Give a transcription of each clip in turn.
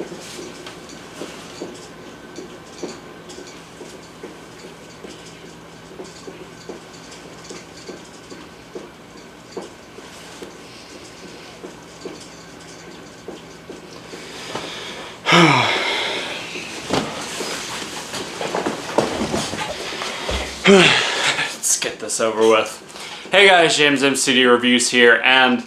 Let's get this over with. Hey guys, James MCD Reviews here, and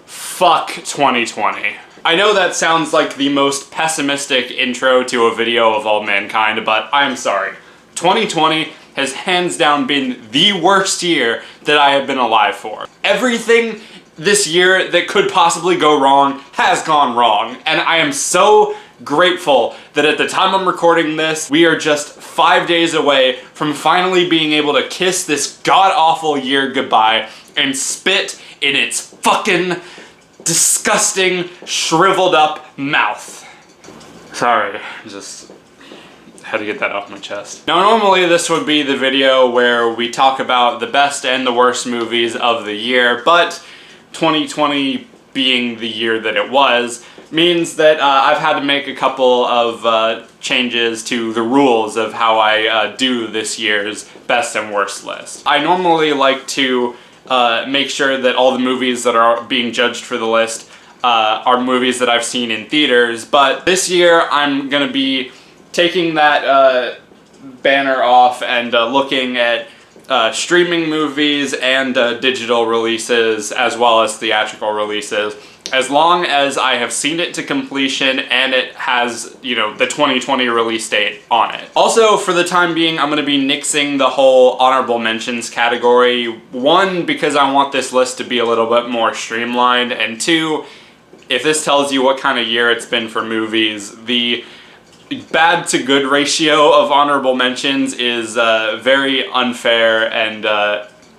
fuck 2020. I know that sounds like the most pessimistic intro to a video of all mankind, but I'm sorry. 2020 has hands down been the worst year that I have been alive for. Everything this year that could possibly go wrong has gone wrong, and I am so grateful that at the time I'm recording this, we are just 5 days away from finally being able to kiss this god-awful year goodbye and spit in its fucking disgusting, shriveled up mouth. Sorry, just had to get that off my chest. Now normally this would be the video where we talk about the best and the worst movies of the year, but 2020 being the year that it was, means that I've had to make a couple of changes to the rules of how I do this year's best and worst list. I normally like to make sure that all the movies that are being judged for the list are movies that I've seen in theaters, but this year I'm gonna be taking that banner off and looking at streaming movies and digital releases as well as theatrical releases, as long as I have seen it to completion and it has, you know, the 2020 release date on it. Also, for the time being, I'm gonna be nixing the whole honorable mentions category. One, because I want this list to be a little bit more streamlined, and two, if this tells you what kind of year it's been for movies, the bad to good ratio of honorable mentions is very unfair and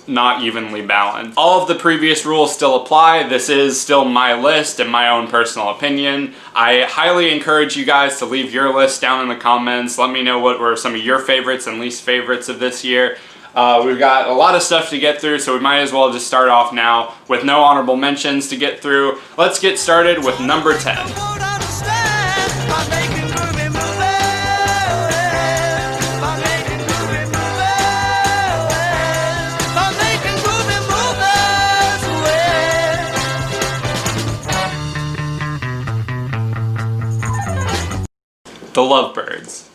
not evenly balanced. All of the previous rules still apply. This is still my list and my own personal opinion. I highly encourage you guys to leave your list down in the comments. Let me know what were some of your favorites and least favorites of this year. We've got a lot of stuff to get through, so we might as well just start off now with no honorable mentions to get through. Let's get started with number 10. The Lovebirds.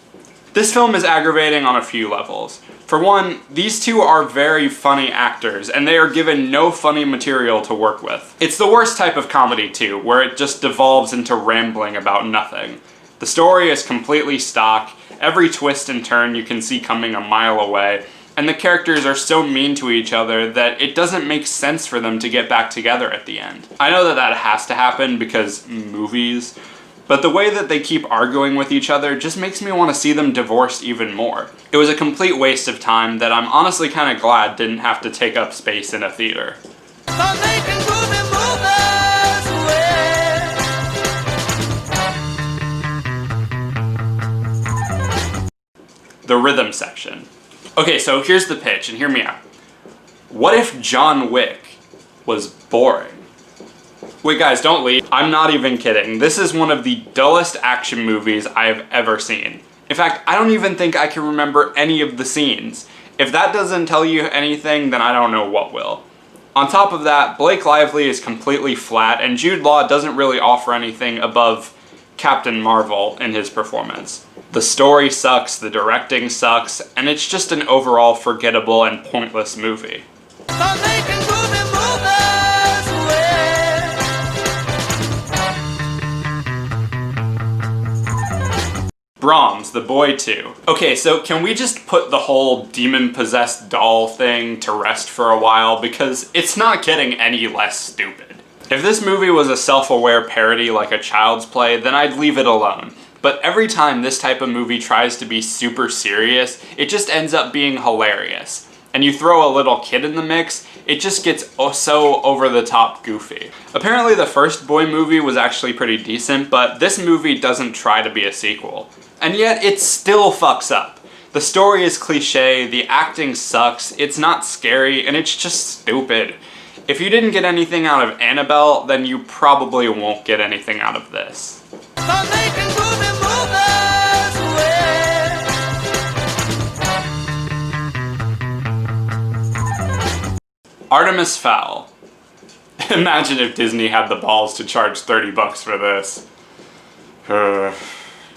This film is aggravating on a few levels. For one, these two are very funny actors, and they are given no funny material to work with. It's the worst type of comedy too, where it just devolves into rambling about nothing. The story is completely stock, every twist and turn you can see coming a mile away, and the characters are so mean to each other that it doesn't make sense for them to get back together at the end. I know that that has to happen because movies, but the way that they keep arguing with each other just makes me want to see them divorced even more. It was a complete waste of time that I'm honestly kind of glad didn't have to take up space in a theater. The rhythm section. Okay, so here's the pitch, and hear me out. What if John Wick was boring? Wait guys, don't leave. I'm not even kidding. This is one of the dullest action movies I have ever seen. In fact, I don't even think I can remember any of the scenes. If that doesn't tell you anything, then I don't know what will. On top of that, Blake Lively is completely flat, and Jude Law doesn't really offer anything above Captain Marvel in his performance. The story sucks, the directing sucks, and it's just an overall forgettable and pointless movie. Brahms, The Boy 2. Okay, so can we just put the whole demon-possessed doll thing to rest for a while, because it's not getting any less stupid. If this movie was a self-aware parody like a Child's Play, then I'd leave it alone. But every time this type of movie tries to be super serious, it just ends up being hilarious. And you throw a little kid in the mix, it just gets so over-the-top goofy. Apparently the first Boy movie was actually pretty decent, but this movie doesn't try to be a sequel. And yet it still fucks up. The story is cliche, the acting sucks, it's not scary, and it's just stupid. If you didn't get anything out of Annabelle, then you probably won't get anything out of this. Artemis Fowl. Imagine if Disney had the balls to charge $30 for this.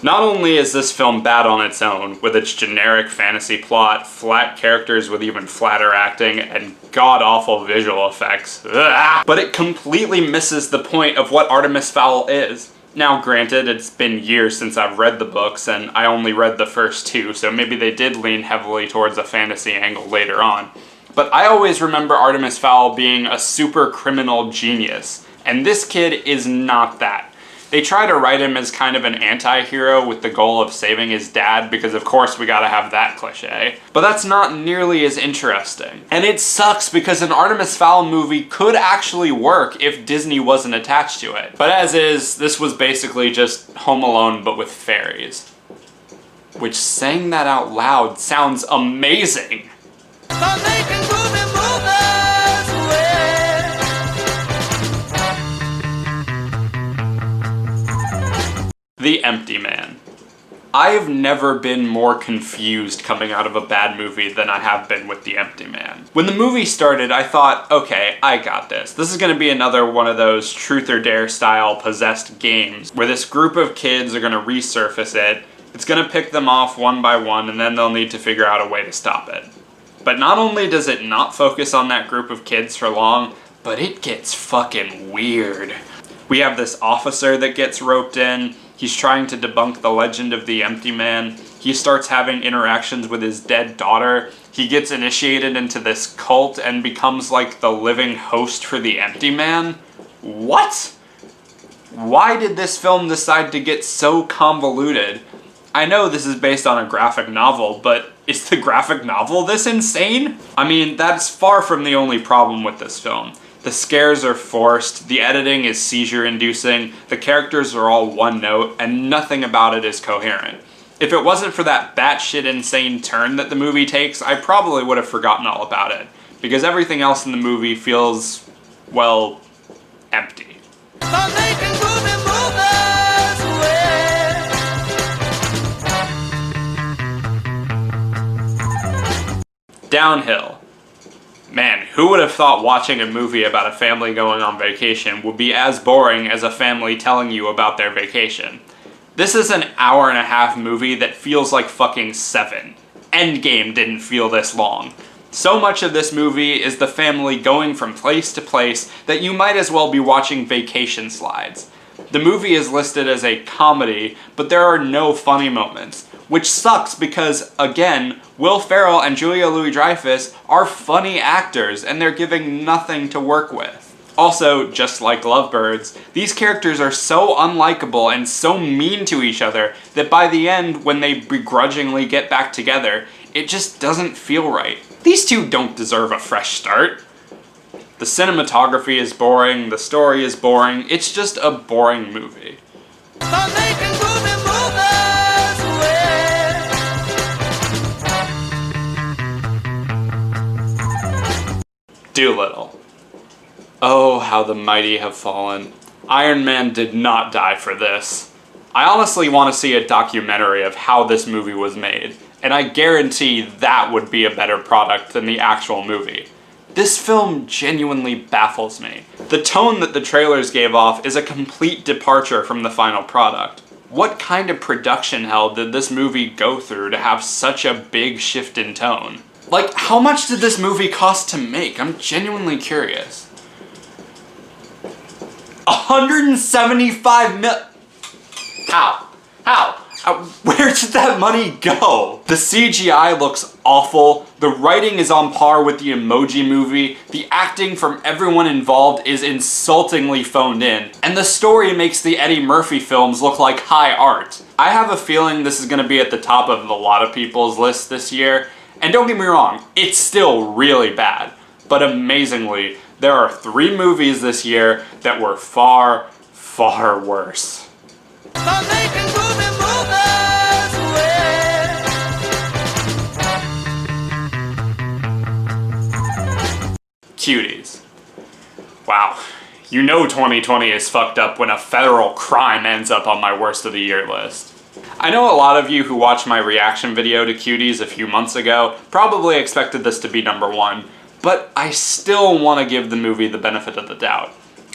Not only is this film bad on its own, with its generic fantasy plot, flat characters with even flatter acting, and god-awful visual effects, but it completely misses the point of what Artemis Fowl is. Now granted, it's been years since I've read the books, and I only read the first two, so maybe they did lean heavily towards a fantasy angle later on. But I always remember Artemis Fowl being a super criminal genius, and this kid is not that. They try to write him as kind of an anti-hero with the goal of saving his dad, because of course we gotta have that cliche. But that's not nearly as interesting. And it sucks because an Artemis Fowl movie could actually work if Disney wasn't attached to it. But as is, this was basically just Home Alone but with fairies. Which, saying that out loud, sounds amazing! The Empty Man. I've never been more confused coming out of a bad movie than I have been with The Empty Man. When the movie started, I thought, okay, I got this. This is gonna be another one of those truth or dare style possessed games where this group of kids are gonna resurface it, it's gonna pick them off one by one, and then they'll need to figure out a way to stop it. But not only does it not focus on that group of kids for long, but it gets fucking weird. We have this officer that gets roped in. He's trying to debunk the legend of the Empty Man. He starts having interactions with his dead daughter. He gets initiated into this cult and becomes like the living host for the Empty Man. What? Why did this film decide to get so convoluted? I know this is based on a graphic novel, but is the graphic novel this insane? I mean, that's far from the only problem with this film. The scares are forced, the editing is seizure-inducing, the characters are all one note, and nothing about it is coherent. If it wasn't for that batshit insane turn that the movie takes, I probably would have forgotten all about it, because everything else in the movie feels, well, empty. Downhill. Man, who would have thought watching a movie about a family going on vacation would be as boring as a family telling you about their vacation? This is an hour-and-a-half movie that feels like fucking 7. Endgame didn't feel this long. So much of this movie is the family going from place to place that you might as well be watching Vacation Slides. The movie is listed as a comedy, but there are no funny moments. Which sucks because, again, Will Ferrell and Julia Louis-Dreyfus are funny actors and they're giving nothing to work with. Also, just like Lovebirds, these characters are so unlikable and so mean to each other that by the end, when they begrudgingly get back together, it just doesn't feel right. These two don't deserve a fresh start. The cinematography is boring, the story is boring, it's just a boring movie. Doolittle. Oh, how the mighty have fallen. Iron Man did not die for this. I honestly want to see a documentary of how this movie was made, and I guarantee that would be a better product than the actual movie. This film genuinely baffles me. The tone that the trailers gave off is a complete departure from the final product. What kind of production hell did this movie go through to have such a big shift in tone? Like, how much did this movie cost to make? I'm genuinely curious. 175 mil... How? Where did that money go? The CGI looks awful, the writing is on par with the Emoji Movie, the acting from everyone involved is insultingly phoned in, and the story makes the Eddie Murphy films look like high art. I have a feeling this is going to be at the top of a lot of people's lists this year, and don't get me wrong, it's still really bad, but amazingly, there are 3 movies this year that were far, far worse. Cuties. Wow. You know 2020 is fucked up when a federal crime ends up on my worst of the year list. I know a lot of you who watched my reaction video to Cuties a few months ago probably expected this to be number 1, but I still want to give the movie the benefit of the doubt.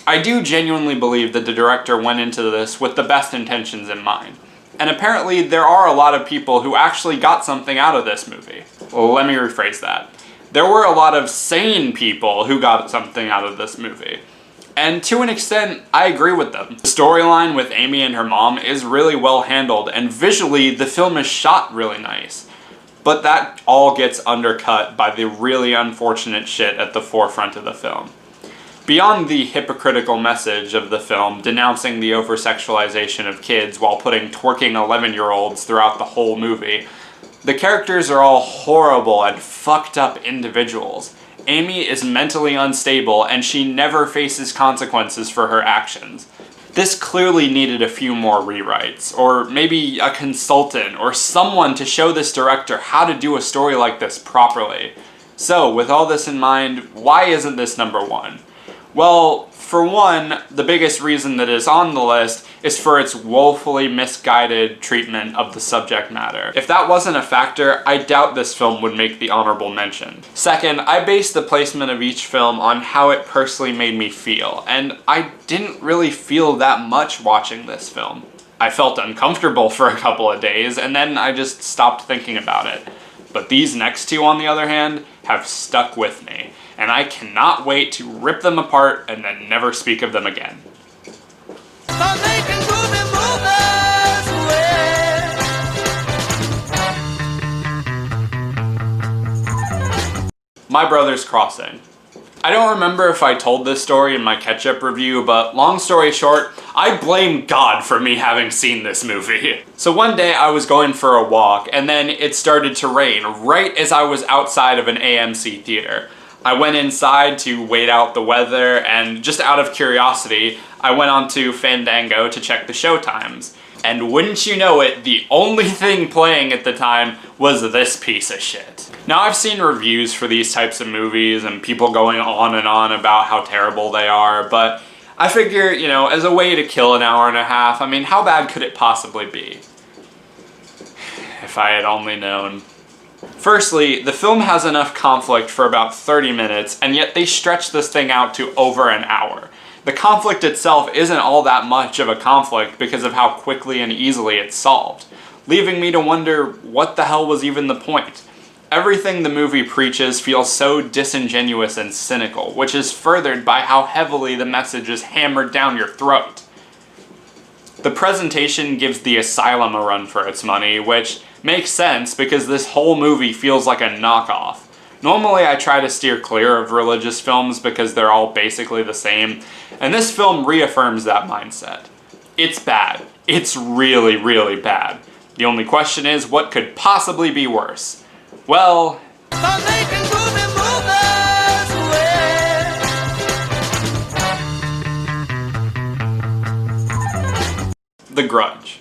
I do genuinely believe that the director went into this with the best intentions in mind. And apparently there are a lot of people who actually got something out of this movie. Well, let me rephrase that. There were a lot of sane people who got something out of this movie. And to an extent, I agree with them. The storyline with Amy and her mom is really well handled, and visually, the film is shot really nice. But that all gets undercut by the really unfortunate shit at the forefront of the film. Beyond the hypocritical message of the film denouncing the over-sexualization of kids while putting twerking 11-year-olds throughout the whole movie, the characters are all horrible and fucked up individuals. Amy is mentally unstable and she never faces consequences for her actions. This clearly needed a few more rewrites, or maybe a consultant or someone to show this director how to do a story like this properly. So, with all this in mind, why isn't this number one? Well, for one, the biggest reason that it's on the list is for its woefully misguided treatment of the subject matter. If that wasn't a factor, I doubt this film would make the honorable mention. Second, I base the placement of each film on how it personally made me feel, and I didn't really feel that much watching this film. I felt uncomfortable for a couple of days, and then I just stopped thinking about it. But these next two, on the other hand, have stuck with me, and I cannot wait to rip them apart and then never speak of them again. My Brother's Crossing. I don't remember if I told this story in my ketchup review, but long story short, I blame God for me having seen this movie. So one day I was going for a walk, and then it started to rain right as I was outside of an AMC theater. I went inside to wait out the weather, and just out of curiosity, I went onto Fandango to check the show times. And wouldn't you know it, the only thing playing at the time was this piece of shit. Now, I've seen reviews for these types of movies and people going on and on about how terrible they are, but I figure, you know, as a way to kill an hour and a half, I mean, how bad could it possibly be? If I had only known. Firstly, the film has enough conflict for about 30 minutes, and yet they stretch this thing out to over an hour. The conflict itself isn't all that much of a conflict because of how quickly and easily it's solved, leaving me to wonder what the hell was even the point. Everything the movie preaches feels so disingenuous and cynical, which is furthered by how heavily the message is hammered down your throat. The presentation gives The Asylum a run for its money, which makes sense because this whole movie feels like a knockoff. Normally I try to steer clear of religious films because they're all basically the same, and this film reaffirms that mindset. It's bad. It's really, really bad. The only question is, what could possibly be worse? Well... The Grudge.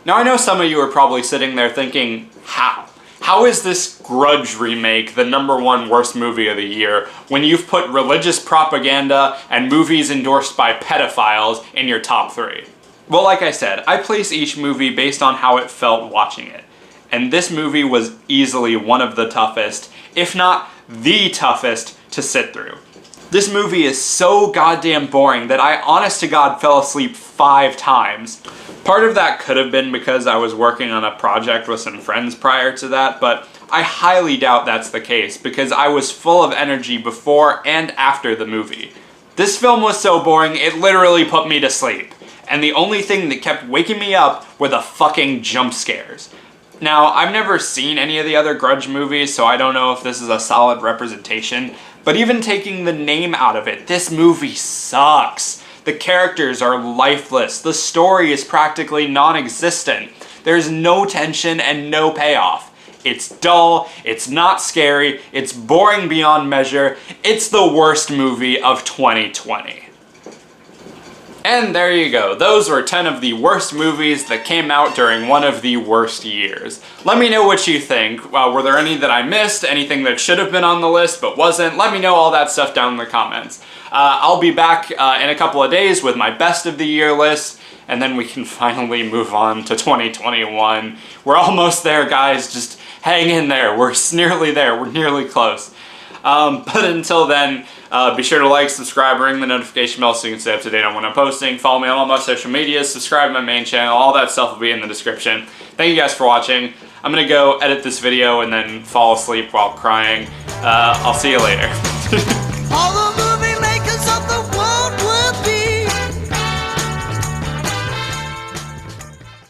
Now I know some of you are probably sitting there thinking, how? How is this Grudge remake the #1 worst movie of the year when you've put religious propaganda and movies endorsed by pedophiles in your top 3? Well, like I said, I place each movie based on how it felt watching it. And this movie was easily one of the toughest, if not the toughest, to sit through. This movie is so goddamn boring that I honest to God fell asleep 5 times. Part of that could have been because I was working on a project with some friends prior to that, but I highly doubt that's the case because I was full of energy before and after the movie. This film was so boring, it literally put me to sleep. And the only thing that kept waking me up were the fucking jump scares. Now, I've never seen any of the other Grudge movies, so I don't know if this is a solid representation, but even taking the name out of it, this movie sucks. The characters are lifeless, the story is practically non-existent, there's no tension and no payoff. It's dull, it's not scary, it's boring beyond measure, it's the worst movie of 2020. And there you go, those were 10 of the worst movies that came out during one of the worst years. Let me know what you think. Were there any that I missed, anything that should have been on the list but wasn't? Let me know all that stuff down in the comments. I'll be back in a couple of days with my best of the year list, and then we can finally move on to 2021. We're almost there, guys, just hang in there, we're nearly there, we're nearly close. But until then, be sure to like, subscribe, ring the notification bell so you can stay up to date on when I'm posting. Follow me on all my social medias, subscribe to my main channel, all that stuff will be in the description. Thank you guys for watching. I'm gonna go edit this video and then fall asleep while crying. I'll see you later.